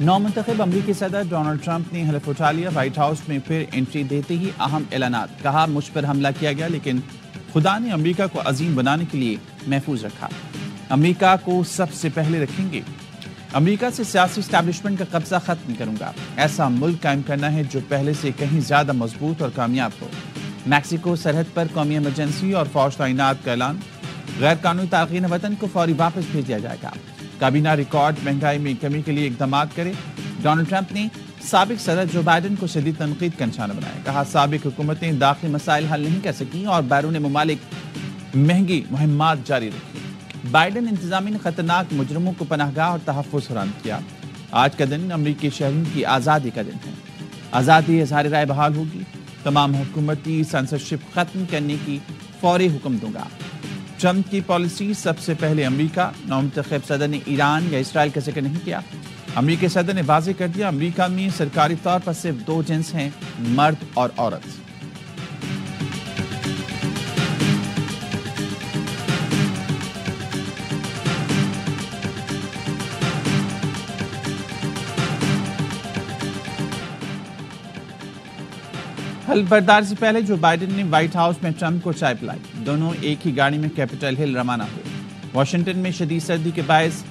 نومنتخب امریکی صدر Donald Trump نے حلف اٹھا لیا، وائٹ ہاؤس میں پھر انٹری دیتے ہی اہم اعلانات، کہا مجھ پر حملہ کیا گیا لیکن خدا نے امریکہ کو عظیم بنانے کے لیے محفوظ رکھا، امریکہ کو سب سے پہلے رکھیں گے، امریکہ سے سیاسی اسٹیبلشمنٹ کا قبضہ ختم کروں گا، ایسا ملک قائم کرنا ہے جو پہلے سے کہیں زیادہ مضبوط اور کامیاب ہو، میکسیکو سرحد پر قومی ایمرجنسی اور فوج تعینات کا اعلان، غیر قانونی تارکین وطن کو فوری واپس بھیج دیا جائے گا، کابینہ ریکارڈ مہنگائی میں کمی کے لیے اقدامات کرے، ڈونلڈ ٹرمپ نے سابق صدر جو بائیڈن کو شدید تنقید کا نشانہ بنایا، کہا سابق حکومتیں داخلی مسائل حل نہیں کر سکیں اور بیرون ممالک مہنگی مہمات جاری رکھی، بائیڈن انتظامیہ نے خطرناک مجرموں کو پناہ گاہ اور تحفظ فراہم کیا، آج کا دن امریکی شہریوں کی آزادی کا دن ہے، آزادی اظہار رائے بحال ہوگی، تمام حکومتی سینسرشپ ختم کرنے کی فوری حکم دوں گا، ٹرمپ کی پالیسی سب سے پہلے امریکہ، نومنتخب صدر نے ایران یا اسرائیل کا ذکر نہیں کیا، امریکی صدر نے واضح کر دیا امریکہ میں سرکاری طور پر صرف دو جنس ہیں، مرد اور عورت۔ حلف برداری سے پہلے جو بائیڈن نے وائٹ ہاؤس میں ٹرمپ کو چائے پلائی، دونوں ایک ہی گاڑی میں کیپٹل ہل روانہ ہوئے، واشنگٹن میں شدید سردی کے باعث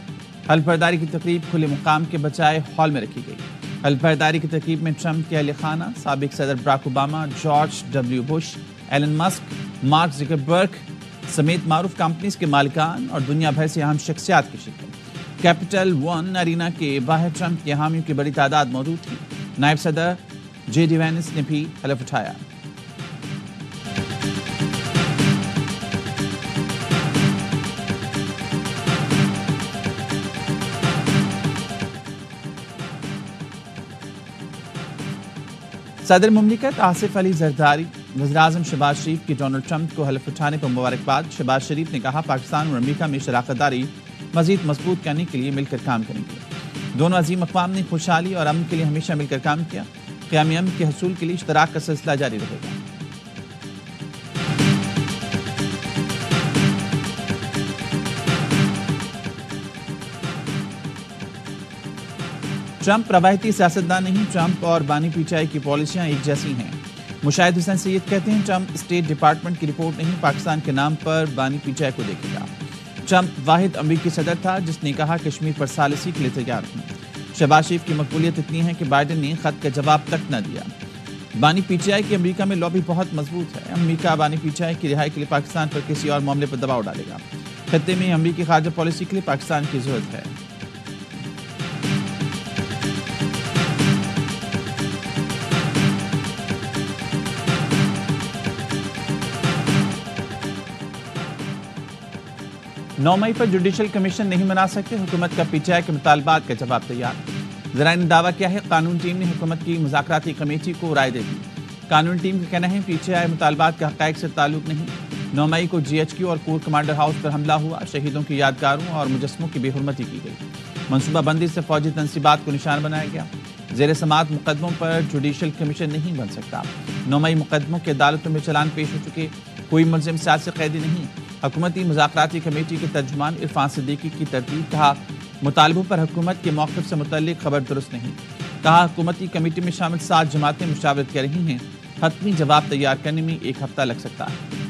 حلف برداری کی تقریب کھلے مقام کے بجائے ہال میں رکھی گئی، حلف برداری کی تقریب میں ٹرمپ کے اہل خانہ، سابق صدر Barack Obama, George W Bush, Elon Musk, Mark Zuckerberg سمیت معروف کمپنیز کے مالکان اور دنیا بھر سے اہم شخصیات کی شرکت، کیپٹل ون ارینا کے باہر ٹرمپ کے حامیوں کی بڑی تعداد موجود تھی، نائب صدر جے ڈی وینس نے بھی حلف اٹھایا۔ صدر مملکت آصف علی زرداری، وزیراعظم شہباز شریف کی ڈونلڈ ٹرمپ کو حلف اٹھانے پر مبارکباد، شہباز شریف نے کہا پاکستان اور امریکہ میں شراکت داری مزید مضبوط کرنے کے لیے مل کر کام کریں گے، دونوں عظیم اقوام نے خوشحالی اور امن کے لیے ہمیشہ مل کر کام کیا، قیام امن کے حصول کے لیے اشتراک کا سلسلہ جاری رہے گا۔ ٹرمپ روایتی سیاستدان نہیں، ٹرمپ اور بانی پی ٹی آئی کی پالیسیاں ایک جیسی ہیں، مشاہد حسین سید کہتے ہیں ٹرمپ اسٹیٹ ڈپارٹمنٹ کی رپورٹ نہیں، پاکستان کے نام پر بانی پی ٹی آئی کو دیکھے گا، ٹرمپ واحد امریکی صدر تھا جس نے کہا کشمیر پر ثالثی کے لیے تیار ہوں، شہباز شریف کی مقبولیت اتنی ہے کہ بائیڈن نے خط کا جواب تک نہ دیا، بانی پی ٹی آئی کی امریکہ میں لابی بہت مضبوط ہے، امریکہ بانی پی ٹی آئی کی رہائی کے لیے پاکستان پر کسی اور معاملے پر دباؤ ڈالے گا، خطے میں امریکی خارجہ پالیسی کے لیے پاکستان کی ضرورت ہے۔ نو مئی پر جوڈیشل کمیشن نہیں بنا سکتے، حکومت کا پی ٹی آئی کے مطالبات کا جواب تیار، ذرائع نے دعویٰ کیا ہے قانون ٹیم نے حکومت کی مذاکراتی کمیٹی کو رائے دے دی، قانون ٹیم کا کہنا ہے پی ٹی آئی مطالبات کے حقائق سے تعلق نہیں، 9 مئی کو جی ایچ کیو اور کور کمانڈر ہاؤس پر حملہ ہوا، شہیدوں کی یادگاروں اور مجسموں کی بے حرمتی کی گئی، منصوبہ بندی سے فوجی تنصیبات کو نشان بنایا گیا، زیر سماعت مقدموں پر جوڈیشل کمیشن نہیں بن سکتا، 9 مئی مقدموں کے عدالتوں میں چلان پیش ہو چکے، کوئی ملزم سیاسی قیدی نہیں، حکومتی مذاکراتی کمیٹی کے ترجمان عرفان صدیقی کی ترتیب، کہا مطالبوں پر حکومت کے موقف سے متعلق خبر درست نہیں، کہا حکومتی کمیٹی میں شامل 7 جماعتیں مشاورت کر رہی ہیں، حتمی جواب تیار کرنے میں 1 ہفتہ لگ سکتا ہے۔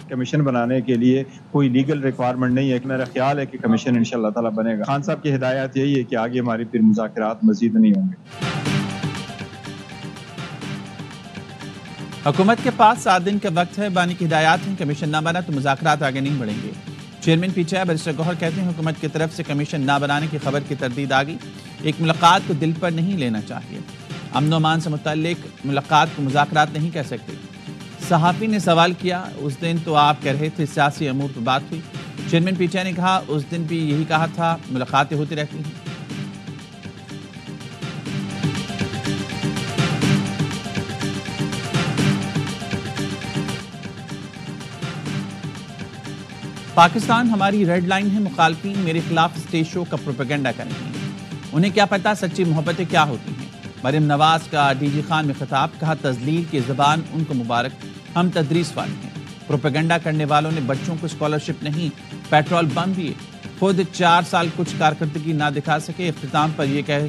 کمیشن بنانے کے لیے کوئی لیگل ریکوائرمنٹ نہیں ہے، میرا خیال ہے کہ کمیشن انشاءاللہ تعالی بنے گا۔ خان صاحب کی ہدایت یہی ہے کہ آگے ہماری پھر مذاکرات مزید نہیں ہوں گے۔ حکومت کے پاس 7 دن کا وقت ہے، بانی کی ہدایات ہیں، کمیشن نہ بنا تو مذاکرات آگے نہیں بڑھیں گے، چیئرمین پی ٹی آئی بیرسٹر گوہر کہتے ہیں حکومت کی طرف سے کمیشن نہ بنانے کی خبر کی تردید آ گئی، ایک ملاقات کو دل پر نہیں لینا چاہیے، امن و امان سے متعلق ملاقات کو مذاکرات نہیں کہہ سکتے، صحافی نے سوال کیا اس دن تو آپ کہہ رہے تھے سیاسی امور پر بات ہوئی، چیئرمین پی ٹی آئی نے کہا اس دن بھی یہی کہا تھا، ملاقاتیں ہوتی رہتی ہیں۔ پاکستان ہماری ریڈ لائن ہے، مخالفین میرے خلاف اسٹیج شو کا پروپیگنڈا کریں گے، انہیں کیا پتا سچی محبتیں کیا ہوتی ہیں، مریم نواز کا ڈی جی خان میں خطاب، کہا تذلیل کی زبان ان کو مبارک، ہم تدریس والے ہیں۔ پروپیگنڈا کرنے والوں نے بچوں کو اسکالرشپ نہیں پیٹرول بم دیے، خود 4 سال کچھ کارکردگی نہ دکھا سکے، اختتام پر یہ کہے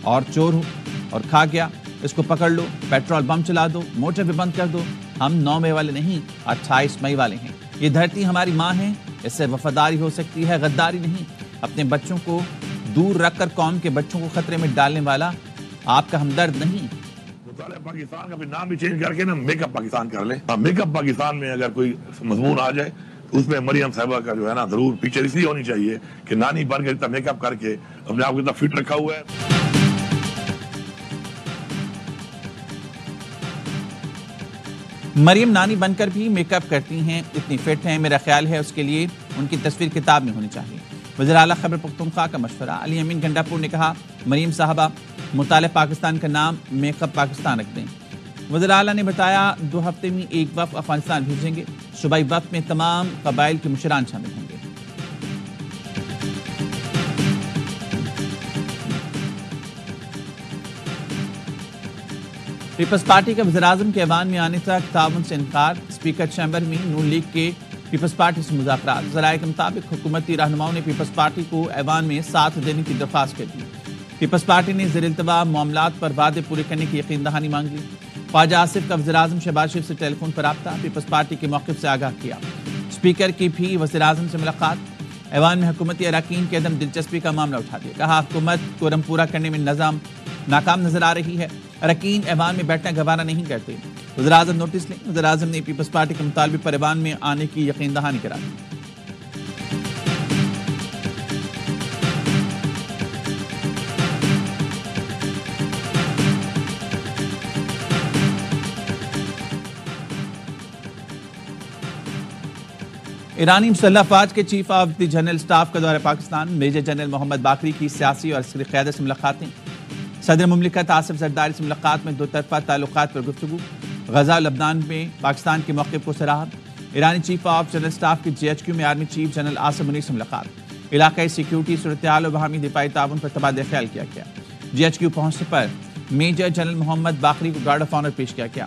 اور چور ہو اور کھا گیا، اس کو پکڑ لو، پیٹرول بم چلا دو، موٹر بھی بند کر دو۔ ہم 9 مئی والے نہیں، 28 مئی والے ہیں۔ یہ دھرتی ہماری ماں ہے، اس سے وفاداری ہو سکتی ہے، غداری نہیں۔ اپنے بچوں کو دور رکھ کر قوم کے بچوں کو خطرے میں ڈالنے والا آپ کا ہمدرد نہیں۔ پاکستان کا نام بھی چینج کر کے نا میک اپ پاکستان کر لیں۔ میک اپ پاکستان میں اگر کوئی مضمون آ جائے تو اس میں مریم صاحبہ کا جو ہے نا ضرور پکچر اس لیے ہونی چاہیے کہ نانی بن کے اتنا میک اپ کر کے اپنے آپ کو اتنا فٹ رکھا ہوا ہے۔ مریم نانی بن کر بھی میک اپ کرتی ہیں، اتنی فٹ ہیں، میرا خیال ہے اس کے لیے ان کی تصویر کتاب میں ہونی چاہیے۔ وزیر اعلیٰ خیبر پختونخوا کا مشورہ، علی امین گنڈا پور نے کہا مریم صاحبہ مطالعہ پاکستان کا نام میک اپ پاکستان رکھ دیں۔ وزیر اعلیٰ نے بتایا 2 ہفتے میں ایک وفد افغانستان بھیجیں گے، صوبائی وفد میں تمام قبائل کے مشران شامل ہوں گے۔ پیپلز پارٹی کا وزیراعظم کے ایوان میں آنے تک تعاون سے انکار، اسپیکر چیمبر میں نون لیگ کے پیپلز پارٹی سے مذاکرات۔ ذرائع کے مطابق حکومتی رہنماؤں نے پیپلز پارٹی کو ایوان میں ساتھ دینے کی درخواست کر دی۔ پیپلز پارٹی نے زیر التواء معاملات پر وعدے پورے کرنے کی یقین دہانی مانگی۔ خواجہ آصف کا وزیراعظم شہباز شریف سے ٹیلی فون پر رابطہ، پیپلز پارٹی کے موقف سے آگاہ کیا۔ اسپیکر کی بھی وزیراعظم سے ملاقات، ایوان میں حکومتی اراکین کی عدم دلچسپی کا معاملہ اٹھا دیا، کہا حکومت کو پورا کرنے میں ناکام نظر آ رہی ہے، اراکین ایوان میں بیٹھنا گوارا نہیں کرتے، وزیراعظم نوٹس لیں۔ وزیراعظم نے پیپلز پارٹی کے مطالبے پر ایوان میں آنے کی یقین دہانی کرا دی۔ ایرانی مسلح افواج کے chief of the general staff کا دورہ پاکستان، میجر جنرل محمد باقری کی سیاسی اور عسکری قیادت سے ملاقاتیں، صدر مملکت آصف زرداری سے ملاقات میں 2 طرفہ تعلقات پر گفتگو، غزہ و لبنان میں پاکستان کے موقف کو سراہا، ایرانی چیف آف جنرل اسٹاف کی GHQ میں army chief general Asim Munir سے ملاقات، علاقائی سیکیورٹی صورتحال و باہمی دفاعی تعاون پر تبادلہ خیال کیا گیا۔ GHQ پہنچنے پر میجر جنرل محمد باقری کو گارڈ آف آنر پیش کیا گیا۔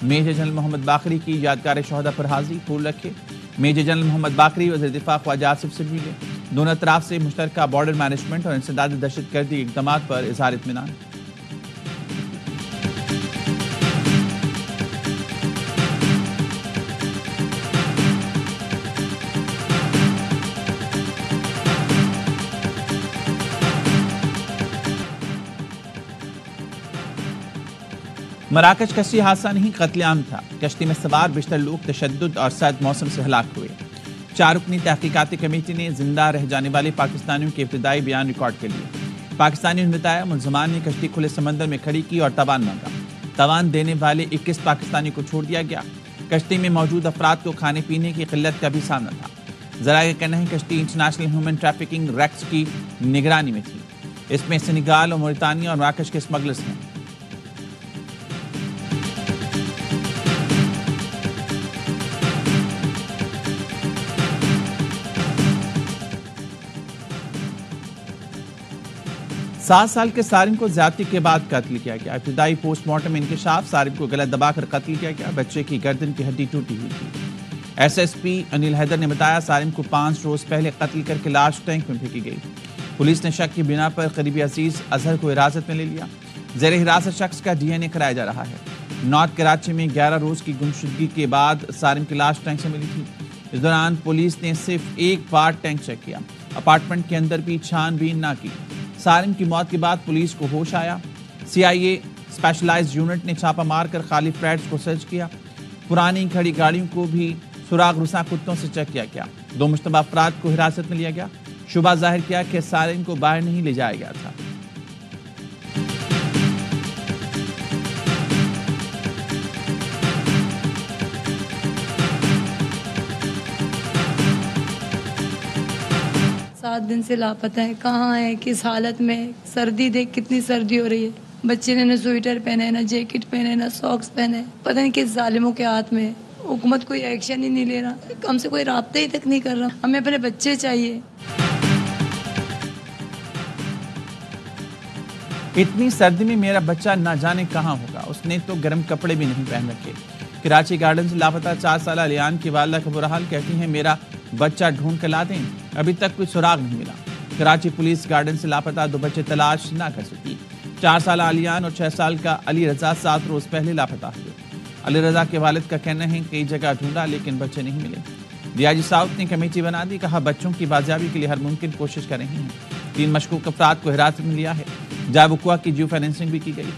میجر جنرل محمد باقری کی یادگار شہداء پر حاضری، پھول رکھے۔ میجر جنرل محمد باقری وزیر دفاع خواجہ آصف سے ملے، دونوں اطراف سے مشترکہ بارڈر مینجمنٹ اور انسداد دہشت گردی اقدامات پر اظہار اطمینان۔ مراکش کشتی حادثہ نہیں، قتل عام تھا، کشتی میں سوار بیشتر لوگ تشدد اور سرد موسم سے ہلاک ہوئے۔ 4 رکنی تحقیقاتی کمیٹی نے زندہ رہ جانے والے پاکستانیوں کے ابتدائی بیان ریکارڈ کر لیے۔ پاکستانیوں نے بتایا ملزمان نے کشتی کھلے سمندر میں کھڑی کی اور تاوان مانگا، تاوان دینے والے 21 پاکستانی کو چھوڑ دیا گیا۔ کشتی میں موجود افراد کو کھانے پینے کی قلت کا بھی سامنا تھا۔ ذرائع کا کہنا ہے کشتی انٹرنیشنل ہیومن ٹریفکنگ ریکس کی نگرانی میں تھی، اس میں سینیگال اور موریٹانیہ اور مراکش کے اسمگلرز ہیں۔ سات سال کے سارم کو زیادتی کے بعد قتل کیا گیا۔ ابتدائی پوسٹ مارٹم انکشاف، سارم کو گلا دبا کر قتل کیا گیا، بچے کی گردن کی ہڈی ٹوٹی ہوئی تھی۔ S S P Anil Haider نے بتایا سارم کو 5 روز پہلے قتل کر کے لاش ٹینک میں پھینکی گئی۔ پولیس نے شک کی بنا پر قریبی عزیز اظہر کو حراست میں لے لیا۔ زیر حراست شخص کا DNA کرایا جا رہا ہے۔ نارتھ کراچی میں 11 روز کی گمشدگی کے بعد سارم کی لاش ٹینک سے ملی تھی۔ اس دوران پولیس نے صرف ایک بار ٹینک چیک کیا، اپارٹمنٹ کے اندر بھی چھان بین نہ کی۔ سارم کی موت کے بعد پولیس کو ہوش آیا، CIA اسپیشلائزڈ یونٹ نے چھاپہ مار کر خالی فلیٹس کو سرچ کیا۔ پرانی کھڑی گاڑیوں کو بھی سراغ رساں کتوں سے چیک کیا گیا۔ 2 مشتبہ افراد کو حراست میں لیا گیا۔ شبہ ظاہر کیا کہ سارم کو باہر نہیں لے جایا گیا تھا۔ سات دن سے لاپتہ ہے، کہاں ہے، کس حالت میں، سردی دیکھ کتنی سردی ہو رہی ہے، بچے نے نہ سویٹر پہنے، نہ جیکٹ پہنے، نہ ساکس پہنے، پتہ نہیں کس ظالموں کے ہاتھ میں۔ حکومت کوئی ایکشن ہی نہیں لے رہا، ہم سے کوئی رابطہ ہی تک نہیں کر رہا۔ ہمیں اپنے بچے چاہیے۔ اتنی سردی میں میرا بچہ نہ جانے کہاں ہوگا، اس نے تو گرم کپڑے بھی نہیں پہن رکھے۔ کراچی گارڈن سے لاپتہ 4 سالہ علیان کی والدہ کا برا حال، کہتی ہیں میرا بچہ ڈھونڈ کے لا دیں، ابھی تک کوئی سراغ نہیں ملا۔ کراچی پولیس گارڈن سے لاپتہ 2 بچے تلاش نہ کر سکی۔ 4 سالہ علیان اور 6 سال کا علی رضا 7 روز پہلے لاپتہ ہوئے۔ علی رضا کے والد کا کہنا ہے کئی جگہ ڈھونڈا لیکن بچے نہیں ملے۔ ڈی آئی جی ساؤتھ نے کمیٹی بنا دی، کہا بچوں کی بازیابی کے لیے ہر ممکن کوشش کر رہے ہیں۔ 3 مشکوک افراد کو حراست میں لیا ہے، جائے وقوع کی جیو فائنینسنگ بھی کی گئی۔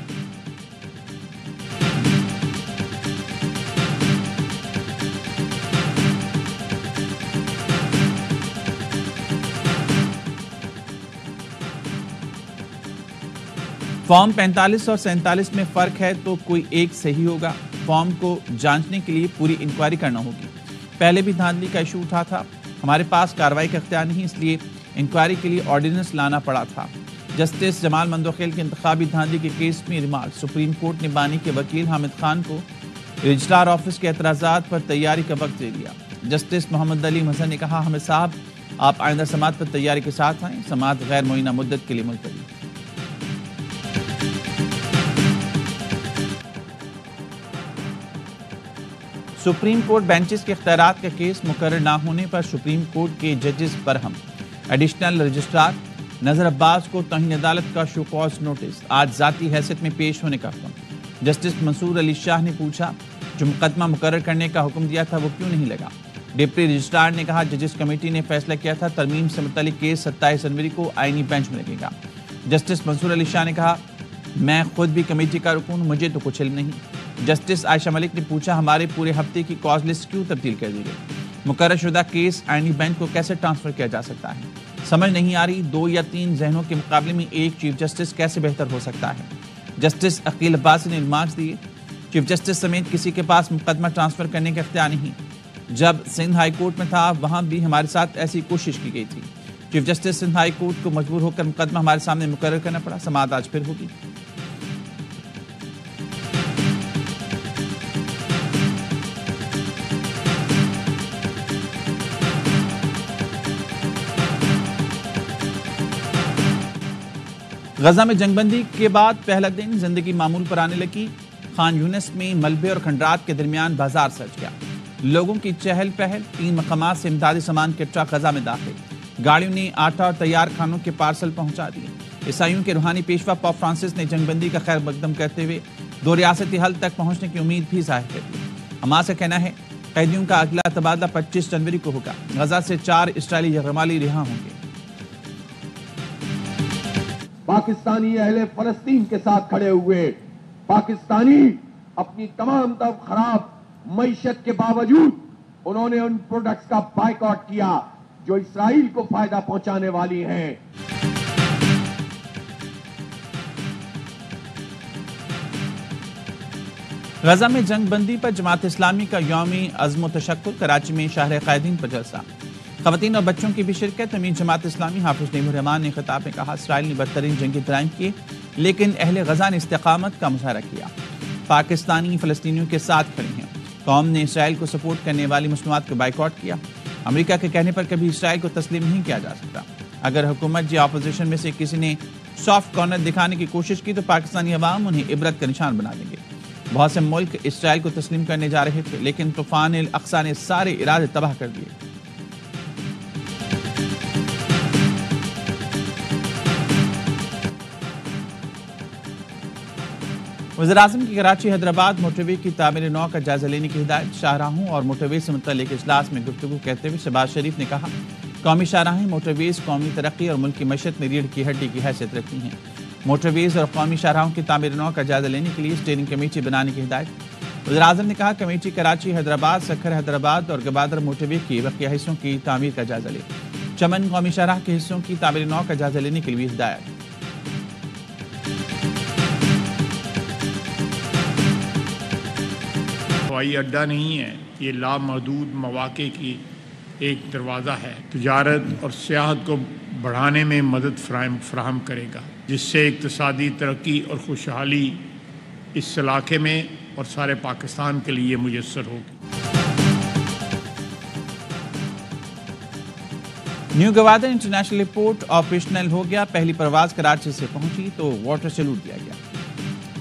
فارم 45 اور 47 میں فرق ہے تو کوئی ایک صحیح ہوگا۔ فارم کو جانچنے کے لیے پوری انکوائری کرنا ہوگی۔ پہلے بھی دھاندلی کا ایشو اٹھا تھا، ہمارے پاس کارروائی کا اختیار نہیں، اس لیے انکوائری کے لیے آرڈیننس لانا پڑا تھا۔ جسٹس جمال مندوخیل کے انتخابی دھاندلی کے کیس میں ریمارک، سپریم کورٹ نے بانی کے وکیل حامد خان کو رجسٹرار آفس کے اعتراضات پر تیاری کا وقت دے دیا۔ جسٹس محمد علی مظہر نے کہا حامد صاحب آپ آئندہ سماعت پر تیاری کے ساتھ آئیں، سماعت غیر معینہ مدت کے لیے ملتوی۔ سپریم کورٹ بینچز کے اختیارات کا کیس مقرر نہ ہونے پر سپریم کورٹ کے ججز برہم۔ ایڈیشنل رجسٹرار نذر عباس کو توہین عدالت کا شو کاز نوٹس، آج ذاتی حیثیت میں پیش ہونے کا حکم۔ جسٹس منصور علی شاہ نے پوچھا جو مقدمہ مقرر کرنے کا حکم دیا تھا وہ کیوں نہیں لگا؟ ڈپٹی رجسٹرار نے کہا ججز کمیٹی نے فیصلہ کیا تھا ترمیم سے متعلق کیس 27 جنوری کو آئینی بینچ میں لگے گا۔ جسٹس منصور علی شاہ نے کہا میں خود بھی کمیٹی کا رکن ہوں، مجھے تو کچھ علم نہیں۔ جسٹس عائشہ ملک نے پوچھا ہمارے پورے ہفتے کی کاز لسٹ کیوں تبدیل کر دی گئی؟ مقرر شدہ کیس آئینی بینچ کو کیسے ٹرانسفر کیا جا سکتا ہے؟ سمجھ نہیں آ رہی 2 یا 3 ذہنوں کے مقابلے میں ایک چیف جسٹس کیسے بہتر ہو سکتا ہے؟ جسٹس عقیل عباسی نے ریمارکس دیے چیف جسٹس سمیت کسی کے پاس مقدمہ ٹرانسفر کرنے کا اختیار نہیں۔ جب سندھ ہائی کورٹ میں تھا وہاں بھی ہمارے ساتھ ایسی کوشش کی گئی تھی۔ Chief justice Sindh high court کو مجبور ہو کر مقدمہ ہمارے سامنے مقرر کرنا پڑا، سماعت آج پھر ہوگی۔ غزہ میں جنگ بندی کے بعد پہلا دن زندگی معمول پر آنے لگی۔ خان یونس میں ملبے اور کھنڈرات کے درمیان بازار سج گیا، لوگوں کی چہل پہل۔ 3 مقامات سے امدادی سامان کے ٹرک غزہ میں داخل، گاڑیوں نے آٹا اور تیار کھانوں کے پارسل پہنچا دیے۔ عیسائیوں کے روحانی پیشوا پوپ فرانسس نے جنگ بندی کا خیر مقدم کرتے ہوئے 2 ریاستی حل تک پہنچنے کی امید بھی ظاہر کر دی۔ حماس کا کہنا ہے قیدیوں کا اگلا تبادلہ 25 جنوری کو ہوگا، غزہ سے 4 اسرائیلی یرغمالی رہا ہوں گے۔ پاکستانی اہل فلسطین کے ساتھ کھڑے ہوئے، پاکستانی اپنی تمام تر خراب معیشت کے باوجود انہوں نے ان پروڈکٹس کا بائیکاٹ کیا جو اسرائیل کو فائدہ پہنچانے والی ہیں۔ غزہ میں جنگ بندی پر جماعت اسلامی کا یوم عزم و تشکر، کراچی میں شہر قائدین پر جلسہ، خواتین اور بچوں کی بھی شرکت۔ امیر جماعت اسلامی حافظ نعیم الرحمان نے خطاب میں کہا اسرائیل نے بدترین جنگی جرائم کیے لیکن اہل غزہ نے استقامت کا مظاہرہ کیا، پاکستانی فلسطینیوں کے ساتھ کھڑے ہیں۔ قوم نے اسرائیل کو سپورٹ کرنے والی مصنوعات کو بائیکاٹ کیا۔ امریکہ کے کہنے پر کبھی اسرائیل کو تسلیم نہیں کیا جا سکتا۔ اگر حکومت یا اپوزیشن میں سے کسی نے سافٹ کارنر دکھانے کی کوشش کی تو پاکستانی عوام انہیں عبرت کا نشان بنا دیں گے۔ بہت سے ملک اسرائیل کو تسلیم کرنے جا رہے تھے لیکن طوفان الاقصی نے سارے ارادے تباہ کر دیے۔ وزیراعظم کی کراچی حیدرآباد موٹر وے کی تعمیر نو کا جائزہ لینے کی ہدایت، شاہراہوں اور موٹر وے سے متعلق اجلاس میں گفتگو کرتے ہوئے شہباز شریف نے کہا قومی شاہراہیں موٹر ویز قومی ترقی اور ملک کی معیشت میں ریڑھ کی ہڈی کی حیثیت رکھتی ہیں۔ موٹر ویز اور قومی شاہراہوں کی تعمیر نو کا جائزہ لینے کے لیے اسٹیئرنگ کمیٹی بنانے کی ہدایت۔ وزیراعظم نے کہا کمیٹی کراچی حیدرآباد سکھر حیدرآباد اور گبادر موٹر وے کی بقیہ حصوں کی تعمیر کا جائزہ لے۔ چمن قومی شاہراہ کے حصوں کی تعمیر نو کا جائزہ لینے کے لیے ہدایت۔ ہوائی اڈہ نہیں ہے، یہ لامحدود مواقع کی ایک دروازہ ہے، تجارت اور سیاحت کو بڑھانے میں مدد فراہم کرے گا، جس سے اقتصادی ترقی اور خوشحالی اس علاقے میں اور سارے پاکستان کے لیے میسر ہوگی۔ New Gwadar international airport operational ہو گیا. پہلی پرواز کراچی سے پہنچی تو واٹر سیلوٹ دیا گیا.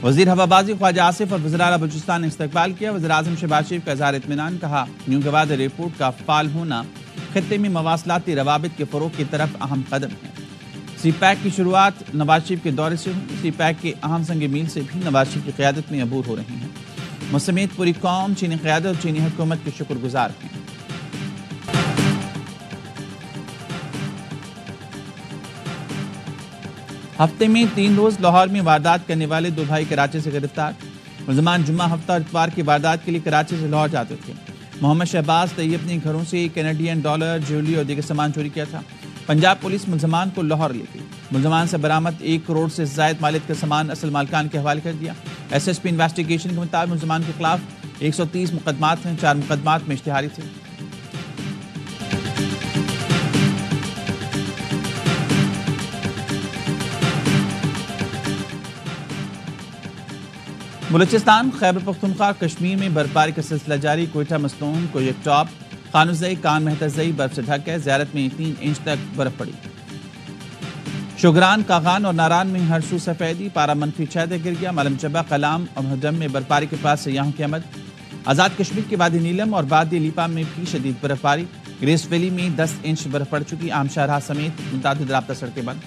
وزیر ہوابازی خواجہ آصف اور وزیر اعلیٰ بلوچستان نے استقبال کیا. وزیر اعظم شہباز شریف کا اظہار اطمینان. کہا نیو گوادر ایئرپورٹ کا فعال ہونا خطے میں مواصلاتی روابط کے فروغ کی طرف اہم قدم ہے. سی پیک کی شروعات نواز شریف کے دورے سے ہوئی. سی پیک کے اہم سنگ میل سے بھی نواز شریف کی قیادت میں عبور ہو رہی ہیں. مسمیت پوری قوم چینی قیادت اور چینی حکومت کے شکر گزار ہیں. ہفتے میں 3 روز لاہور میں واردات کرنے والے 2 بھائی کراچی سے گرفتار. ملزمان جمعہ ہفتہ اور اتوار کی واردات کے لیے کراچی سے لاہور جاتے تھے. محمد شہباز طیب اپنے گھروں سے کینیڈین ڈالر، جیولری اور دیگر سامان چوری کیا تھا. پنجاب پولیس ملزمان کو لاہور لے گئی. ملزمان سے برآمد 1 کروڑ سے زائد مالیت کا سامان اصل مالکان کے حوالے کر دیا. ایس ایس پی انویسٹیگیشن کے مطابق ملزمان کے خلاف 130 مقدمات ہیں. 4 مقدمات میں اشتہاری تھے. بلوچستان، خیبر پختونخوا، کشمیر میں برفباری کا سلسلہ جاری. کوئٹہ مسنون، کویت ٹاپ، قانوزئی، کان مہتزئی برف سے ڈھک ہے. زیارت میں 3 انچ تک برف پڑی. شوگران، کاغان اور ناران میں ہر سو سفیدی. پارا -6 تک گر گیا. معلم جبہ، کلام اور مہدم میں برفباری کے پاس سیاحوں کی آمد. آزاد کشمیر کے وادی نیلم اور وادی لیپا میں بھی شدید برفباری. گریس ویلی میں 10 انچ برف پڑ چکی. عام شاہراہ سمیت متعدد رابطہ سڑکیں بند.